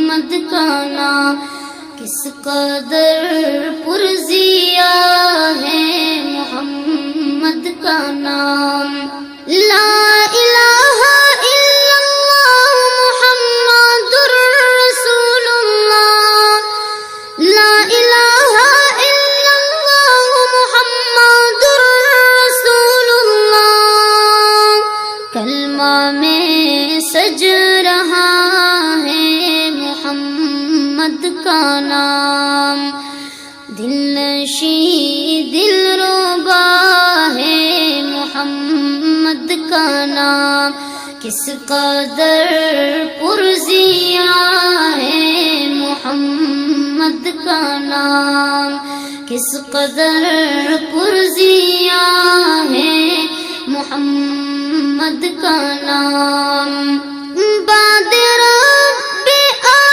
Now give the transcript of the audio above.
محمد کا نام کس قدر پرزیا ہے محمد کا نام. لا الہ الا اللہ محمد رسول اللہ. لا الہ الا اللہ محمد رسول اللہ. کلمہ میں سج رہا ہے محمد کا نام. دل نشیں دلربا ہے محمد کا نام کس قدر پرزیا ہے محمد کا نام. کس قدر پرزیا ہے محمد کا نام.